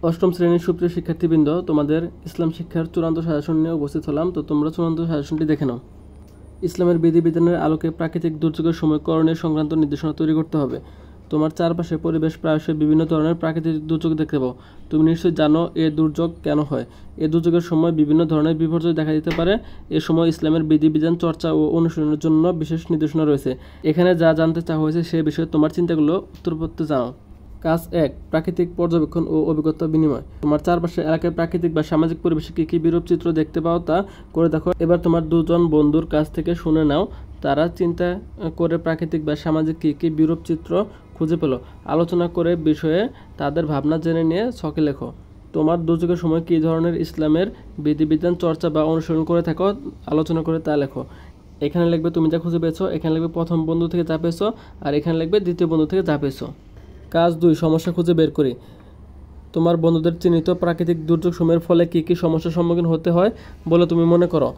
অষ্টম শ্রেণীর সুপ্রিয় শিক্ষার্থীবৃন্দ, তোমাদের ইসলাম শিক্ষার চূড়ান্ত সাজেশন নিয়ে উপস্থিত হলাম। তো তোমরা চূড়ান্ত সাজেশনটি দেখে নাও। ইসলামের বিধিবিধানের আলোকে প্রাকৃতিক দুর্যোগের সময় করণীয় সংক্রান্ত নির্দেশনা তৈরি করতে হবে। তোমার চারপাশে পরিবেশ প্রায়শই বিভিন্ন ধরনের প্রাকৃতিক দুর্যোগ দেখতে পাও। তুমি নিশ্চয়ই জানো এ দুর্যোগ কেন হয়। এ দুর্যোগের সময় বিভিন্ন ধরনের বিপর্যয় দেখা দিতে পারে। এ সময় ইসলামের বিধিবিধান চর্চা ও অনুশীলনের জন্য বিশেষ নির্দেশনা রয়েছে। এখানে যা জানতে চাওয়া হয়েছে সে বিষয়ে তোমার চিন্তাগুলো উত্তরপত্রে জানাও। কাজ 1, প্রাকৃতিক পর্যবেক্ষণ ও অভিজ্ঞতা বিনিময়। তোমার চারপাশের এলাকায় প্রাকৃতিক বা সামাজিক পরিবেশে কী কী বিরূপ চিত্র দেখতে পাও তা করে দেখো। এবার তোমার দুজন বন্ধুর কাছ থেকে শুনে নাও তারা চিন্তা করে প্রাকৃতিক বা সামাজিক কী কী বিরূপ চিত্র খুঁজে পেল। আলোচনা করে বিষয়ে তাদের ভাবনা জেনে নিয়ে ছকে লেখো। তোমার দুর্যোগের সময় কী ধরনের ইসলামের বিধিবিধান চর্চা বা অনুসরণ করে থাকো আলোচনা করে তা লেখো। এখানে লিখবে তুমি যা খুঁজে পেয়েছো, এখানে লিখবে প্রথম বন্ধু থেকে যা পেয়েছো, আর এখানে লিখবে দ্বিতীয় বন্ধু থেকে যা পেয়েছো। কাজ 2, সমস্যা খুঁজে বের করি। তোমার বন্ধুদের চিহ্নিত প্রাকৃতিক দুর্যোগ সময়ের ফলে কী কী সমস্যার সম্মুখীন হতে হয় বলে তুমি মনে করো।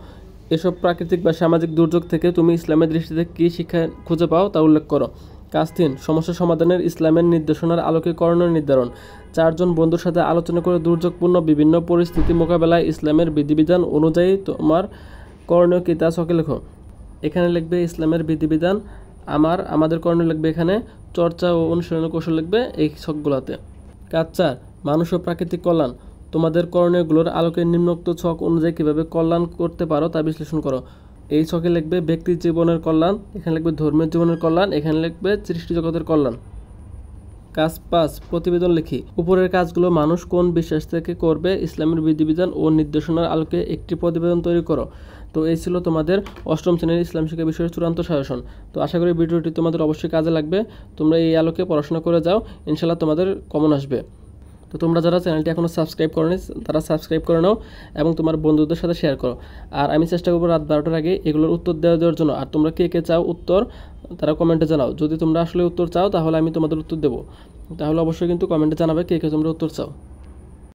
এসব প্রাকৃতিক বা সামাজিক দুর্যোগ থেকে তুমি ইসলামের দৃষ্টিতে কী শিক্ষা খুঁজে পাও তা উল্লেখ করো। কাজ 3, সমস্যা সমাধানের ইসলামের নির্দেশনার আলোকে করণীয় নির্ধারণ। 4 জন বন্ধুর সাথে আলোচনা করে দুর্যোগপূর্ণ বিভিন্ন পরিস্থিতি মোকাবেলায় ইসলামের বিধিবিধান অনুযায়ী তোমার করণীয় কী তা ছকে লেখো। এখানে লিখবে ইসলামের বিধিবিধান, আমাদের করণীয় লিখবে এখানে, চর্চা ও অনুশীলনের কৌশল লিখবে এই ছকগুলোতে। কাজ 4, মানুষ ও প্রাকৃতিক কল্যাণ। তোমাদের করণীয়গুলোর আলোকে নিম্নোক্ত ছক অনুযায়ী কীভাবে কল্যাণ করতে পারো তা বিশ্লেষণ করো। এই ছকে লিখবে ব্যক্তির জীবনের কল্যাণ, এখানে লিখবে ধর্মের জীবনের কল্যাণ, এখানে লিখবে সৃষ্টি জগতের কল্যাণ। কাজ 5, প্রতিবেদন লিখি। উপরের কাজগুলো মানুষ কোন বিশ্বাস থেকে করবে ইসলামের বিধিবিধান ও নির্দেশনার আলোকে একটি প্রতিবেদন তৈরি করো। তো এই ছিল তোমাদের অষ্টম শ্রেণীর ইসলাম শিক্ষা বিষয়ের চূড়ান্ত সাজেশন। তো আশা করি ভিডিওটি তোমাদের অবশ্যই কাজে লাগবে। তোমরা এই আলোকে পড়াশোনা করে যাও, ইনশাল্লাহ তোমাদের কমন আসবে। তো তোমরা যারা চ্যানেলটি এখনও সাবস্ক্রাইব করোনি তারা সাবস্ক্রাইব করে নাও এবং তোমার বন্ধুদের সাথে শেয়ার করো। আর আমি চেষ্টা করবো রাত 12টার আগে এগুলোর উত্তর দেওয়ার জন্য। আর তোমরা কে কে চাও উত্তর তারা কমেন্টে জানাও। যদি তোমরা আসলে উত্তর চাও তাহলে আমি তোমাদের উত্তর দেবো। তাহলে অবশ্যই কিন্তু কমেন্টে জানাবে কে কে তোমরা উত্তর চাও।